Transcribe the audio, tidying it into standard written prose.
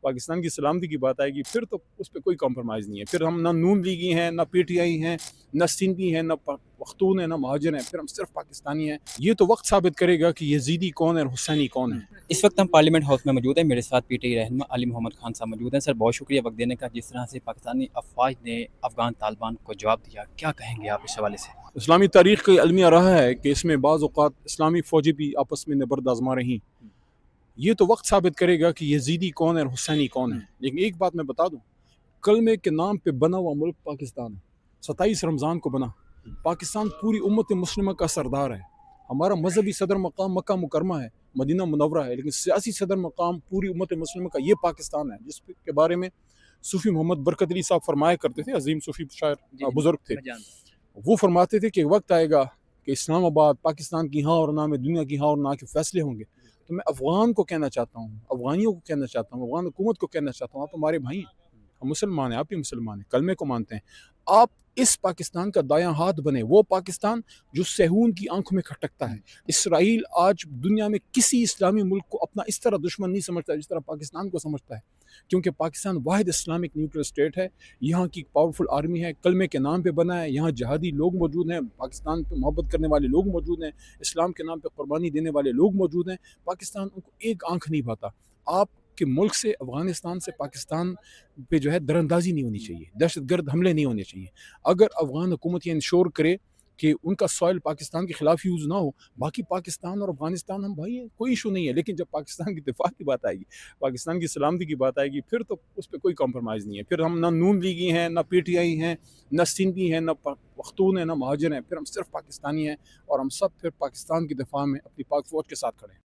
پاکستان کی سلامتی کی بات آئے گی پھر تو اس پہ کوئی کمپرومائز نہیں ہے. پھر ہم نہ نون لیگی ہیں، نہ پی ٹی آئی ہیں، نہ سندھی ہیں، نہ پختون ہیں، نہ مہاجر ہیں. پھر ہم صرف پاکستانی ہیں. یہ تو وقت ثابت کرے گا کہ یزیدی کون ہے اور حسینی کون ہے. اس وقت ہم پارلیمنٹ ہاؤس میں موجود ہیں. میرے ساتھ پی ٹی آئی رہنما علی محمد خان صاحب موجود ہیں. سر بہت شکریہ وقت دینے کا. جس طرح سے پاکستانی افواج نے افغان طالبان کو جواب دیا، کیا کہیں گے آپ اس حوالے سے؟ اسلامی تاریخ کا المیہ رہا ہے کہ اس میں بعض اوقات اسلامی فوجی بھی آپس میں نبرد آزما رہی. یہ تو وقت ثابت کرے گا کہ یزیدی کون ہے اور حسینی کون ہے. لیکن ایک بات میں بتا دوں، کلمے کے نام پہ بنا ہوا ملک پاکستان ہے. 27 رمضان کو بنا. پاکستان پوری امت مسلمہ کا سردار ہے. ہمارا مذہبی صدر مقام مکہ مکرمہ ہے، مدینہ منورہ ہے، لیکن سیاسی صدر مقام پوری امت مسلمہ کا یہ پاکستان ہے، جس کے بارے میں صوفی محمد برکت علی صاحب فرمایا کرتے تھے. عظیم صوفی شاعر بزرگ تھے. وہ فرماتے تھے کہ وقت آئے گا کہ اسلام آباد پاکستان کی ہاں اور نہ میں دنیا کی ہاں اور نہ کے فیصلے ہوں گے. تو میں افغان کو کہنا چاہتا ہوں، افغانیوں کو کہنا چاہتا ہوں، افغان حکومت کو کہنا چاہتا ہوں، آپ ہمارے بھائی ہیں، ہم مسلمان ہیں، آپ بھی مسلمان ہیں، کلمے کو مانتے ہیں. آپ اس پاکستان کا دایاں ہاتھ بنے، وہ پاکستان جو صہیون کی آنکھوں میں کھٹکتا ہے. اسرائیل آج دنیا میں کسی اسلامی ملک کو اپنا اس طرح دشمن نہیں سمجھتا جس طرح پاکستان کو سمجھتا ہے، کیونکہ پاکستان واحد اسلامک نیوٹرل اسٹیٹ ہے. یہاں کی پاورفل آرمی ہے، کلمے کے نام پہ بنا ہے. یہاں جہادی لوگ موجود ہیں، پاکستان پہ محبت کرنے والے لوگ موجود ہیں، اسلام کے نام پہ قربانی دینے والے لوگ موجود ہیں. پاکستان ان کو ایک آنکھ نہیں بھاتا. آپ کے ملک سے، افغانستان سے پاکستان پہ جو ہے دراندازی نہیں ہونی چاہیے، دہشت گرد حملے نہیں ہونے چاہیے. اگر افغان حکومت یہ انشور کرے کہ ان کا سوائل پاکستان کے خلاف یوز نہ ہو، باقی پاکستان اور افغانستان ہم بھائی ہیں، کوئی ایشو نہیں ہے. لیکن جب پاکستان کی دفاع کی بات آئے گی، پاکستان کی سلامتی کی بات آئے گی، پھر تو اس پہ کوئی کمپرومائز نہیں ہے. پھر ہم نہ نون لیگی ہیں، نہ پی ٹی آئی ہیں، نہ سندھی ہیں، نہ پختون ہیں، نہ مہاجر ہیں. پھر ہم صرف پاکستانی ہیں اور ہم سب پھر پاکستان کی دفاع میں اپنی پاک فوج کے ساتھ کھڑے ہیں.